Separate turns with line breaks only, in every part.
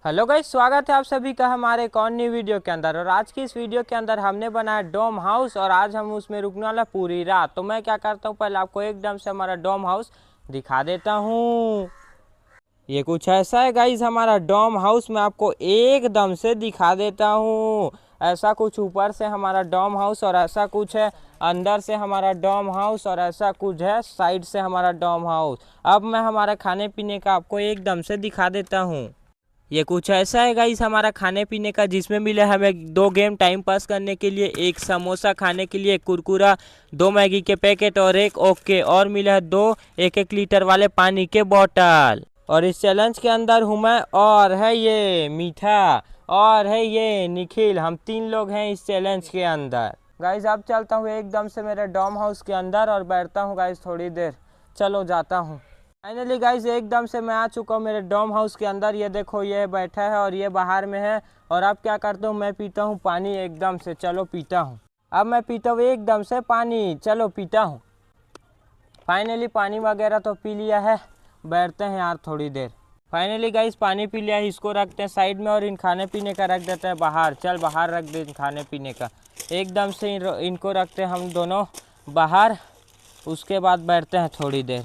Hello guys, स्वागत है आप सभी का हमारे एक और नई वीडियो के अंदर। और आज की इस वीडियो के अंदर हमने बनाया डोम हाउस और आज हम उसमें रुकने वाला पूरी रात। तो मैं क्या करता हूँ, पहले आपको एकदम से हमारा डोम हाउस दिखा देता हूँ। ये कुछ ऐसा है गाइस हमारा डोम हाउस, मैं आपको एकदम से दिखा देता हूँ। ऐसा कुछ ऊपर से हमारा डोम हाउस और ऐसा कुछ है अंदर से हमारा डोम हाउस और ऐसा कुछ है साइड से हमारा डोम हाउस। अब मैं हमारा खाने पीने का आपको एकदम से दिखा देता हूँ। ये कुछ ऐसा है गाइस हमारा खाने पीने का, जिसमें मिले हमें 2 गेम टाइम पास करने के लिए, 1 समोसा खाने के लिए, 1 कुरकुरा, 2 मैगी के पैकेट और 1 ओके, और मिला है 2 1-1 लीटर वाले पानी के बोतल। और इस चैलेंज के अंदर हूँ मैं, और है ये मीठा, और है ये निखिल। हम 3 लोग हैं इस चैलेंज के अंदर। गाइस अब चलता हूँ एकदम से मेरे डोम हाउस के अंदर और बैठता हूँ गाइस थोड़ी देर। चलो जाता हूँ। फाइनली गाइस एकदम से मैं आ चुका हूँ मेरे डोम हाउस के अंदर। ये देखो ये बैठा है और ये बाहर में है। और अब क्या करता हूँ, मैं पीता हूँ पानी एकदम से। चलो पीता हूँ। अब मैं पीता हूँ एकदम से पानी। चलो पीता हूँ। फाइनली पानी वगैरह तो पी लिया है। बैठते हैं यार थोड़ी देर। फाइनली गाइस पानी पी लिया है, इसको रखते हैं साइड में और इन खाने पीने का रख देते हैं बाहर। चल बाहर रख दे खाने पीने का। एकदम से इनको रखते हैं हम दोनों बाहर। उसके बाद बैठते हैं थोड़ी देर।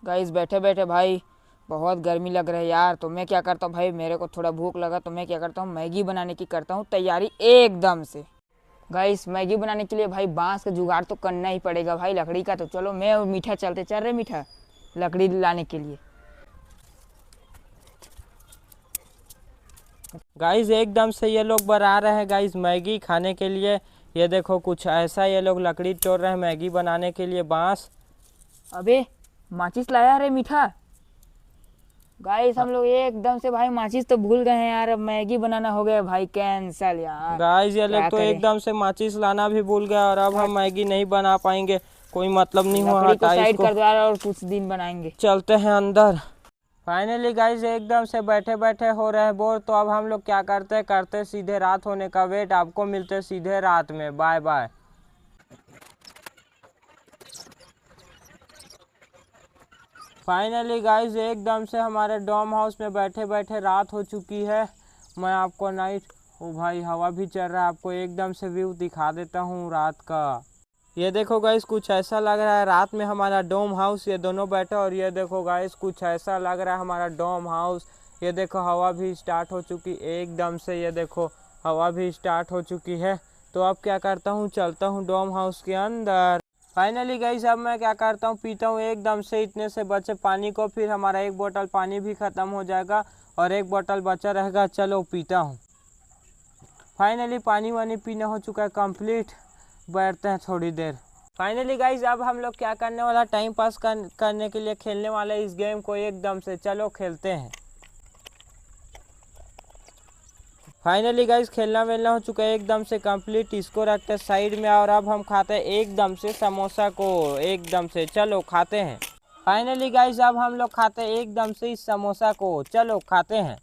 गाइस बैठे बैठे भाई बहुत गर्मी लग रहा है यार। तो मैं क्या करता हूँ भाई, मेरे को थोड़ा भूख लगा तो मैं क्या करता हूँ, मैगी बनाने की करता हूँ तैयारी एकदम से। गाइस मैगी बनाने के लिए भाई बांस का जुगाड़ तो करना ही पड़ेगा भाई, लकड़ी का। तो चलो मैं और मीठा चलते, चल रहे मीठा लकड़ी लाने के लिए।
गाइस एकदम से ये लोग बना रहे हैं गाइस मैगी खाने के लिए। ये देखो कुछ ऐसा ये लोग लकड़ी तोड़ रहे हैं मैगी बनाने के लिए, बांस।
अबे माचिस लाया रे मीठा। गाइस हम लोग एकदम से भाई माचिस तो भूल गए हैं यार। अब मैगी बनाना हो गया भाई कैंसल यार।
गाइस ये लोग
क्या
तो
करें,
एकदम से माचिस लाना भी भूल गया और अब हम मैगी नहीं बना पाएंगे। कोई मतलब नहीं हुआ,
लकड़ी को
हटा
साइड
इसको।
कर दो यार और कुछ दिन बनाएंगे।
चलते हैं अंदर। फाइनली गाइस एकदम से बैठे बैठे हो रहे हैं बोर। तो अब हम लोग क्या करते सीधे रात होने का वेट। आपको मिलते सीधे रात में। Bye bye. फाइनली गाइस एकदम से हमारे डोम हाउस में बैठे बैठे रात हो चुकी है। मैं आपको नाइट, ओ भाई हवा भी चल रहा है, आपको एकदम से व्यू दिखा देता हूँ रात का। ये देखो गाइस कुछ ऐसा लग रहा है रात में हमारा डोम हाउस। ये दोनों बैठे और ये देखो गाइस कुछ ऐसा लग रहा है हमारा डोम हाउस। ये देखो हवा भी स्टार्ट हो चुकी एकदम से। ये देखो हवा भी स्टार्ट हो चुकी है। तो अब क्या करता हूँ, चलता हूँ डोम हाउस के अंदर। फाइनली गाइस अब मैं क्या करता हूँ, पीता हूँ एकदम से इतने से बचे पानी को। फिर हमारा 1 बोतल पानी भी ख़त्म हो जाएगा और 1 बोतल बचा रहेगा। चलो पीता हूँ। फाइनली पानी वानी पीना हो चुका है कंप्लीट। बैठते हैं थोड़ी देर। फाइनली गाइस अब हम लोग क्या करने वाला, टाइम पास करने के लिए खेलने वाले इस गेम को एकदम से। चलो खेलते हैं। फाइनली गाइस खेलना वेलना हो चुका है एकदम से कंप्लीट। इसको रखते हैं साइड में और अब हम खाते हैं एकदम से समोसा को एकदम से। चलो खाते हैं। फाइनली गाइस अब हम लोग खाते हैं एकदम से इस समोसा को। चलो खाते हैं।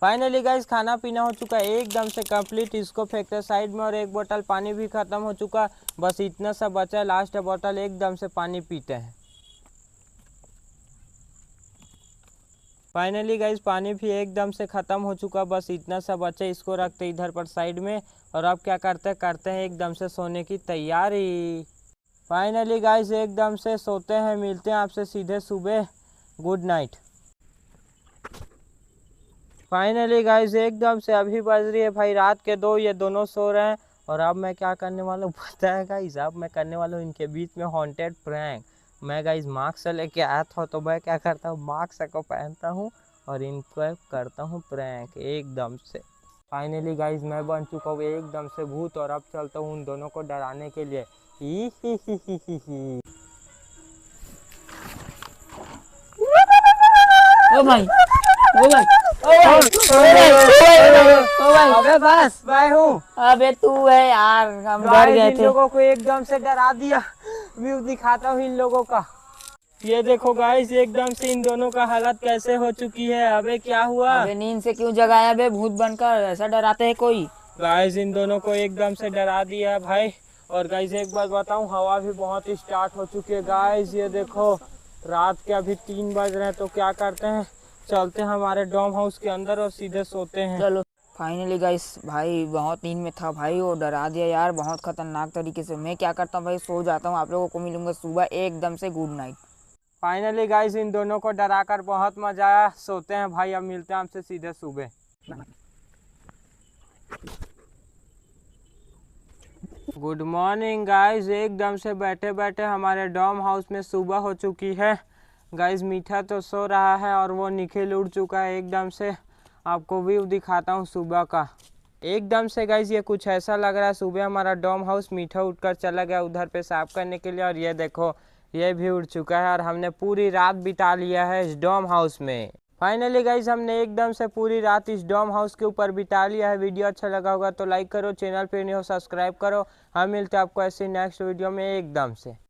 फाइनली गाइस खाना पीना हो चुका है एकदम से कंप्लीट। इसको फेंकते हैं साइड में और 1 बोतल पानी भी ख़त्म हो चुका। बस इतना सा बचा है, लास्ट बोतल एकदम से पानी पीते हैं। फाइनली गाइस पानी भी एकदम से ख़त्म हो चुका। बस इतना सा बचा, इसको रखते इधर पर साइड में। और अब क्या करते हैं एकदम से सोने की तैयारी। फाइनली गाइस एकदम से सोते हैं। मिलते हैं आपसे सीधे सुबह। Good night. फाइनली गाइस एकदम से अभी बज रही है भाई रात के 2। ये दोनों सो रहे हैं और अब मैं क्या करने वाला हूँ पता है गाइस? अब मैं करने वाला हूँ इनके बीच में हॉन्टेड प्रैंक। मैं गाइस मास्क लेके आया था तो मैं क्या करता हूँ, मास्क को पहनता हूँ और इनको करता हूँ प्रैंक एकदम से। फाइनली गाइस मैं बन चुका हूँ एकदम से भूत और अब चलता हूँ उन दोनों को डराने के लिए। ही।
ओ भाई, ओ भाई, ओ भाई,
अबे बस मैं हूँ।
अबे तू है यार, हम डर गए
इन
थे।
लोगों को एकदम से डरा दिया। व्यू दिखाता हूँ इन लोगों का। ये देखो गाइस एकदम से इन दोनों का हालत कैसे हो चुकी है। अबे क्या हुआ
अबे नींद से क्यों जगाया बे भूत बनकर? ऐसा डराते है कोई?
गाइस? इन दोनों को एकदम से डरा दिया भाई और गाइस एक बात बताऊं, हवा भी बहुत स्टार्ट हो चुकी है गाइस। ये देखो रात के अभी 3 बज रहे हैं, तो क्या करते हैं, चलते हैं हमारे डॉम हाउस के अंदर और सीधे सोते हैं।
चलो फाइनली गाइस, भाई बहुत नींद में था भाई, वो डरा दिया यार बहुत खतरनाक तरीके से। मैं क्या करता हूँ भाई, सो जाता हूँ, आप लोगों को मिलूंगा सुबह एकदम से। Good night.
Finally guys in दोनों को डराकर बहुत मजा आया। सोते हैं भाई, अब मिलते हैं हमसे सीधे सुबह। Good morning guys. एकदम से बैठे बैठे हमारे डॉम हाउस में सुबह हो चुकी है। गाइस मीठा तो सो रहा है और वो निखिल उड़ चुका है एकदम से। आपको व्यू दिखाता हूँ सुबह का। एकदम से गाइस ये कुछ ऐसा लग रहा है, सुबह हमारा डॉम हाउस मीठा उठकर चला गया उधर पे साफ करने के लिए, और ये देखो ये भी उड़ चुका है और हमने पूरी रात बिता लिया है इस डॉम हाउस में। फाइनली गाइज हमने एकदम से पूरी रात इस डॉम हाउस के ऊपर बिता लिया है। वीडियो अच्छा लगा होगा तो लाइक करो, चैनल पे नहीं हो सब्सक्राइब करो। हम मिलते हैं आपको ऐसे नेक्स्ट वीडियो में एकदम से।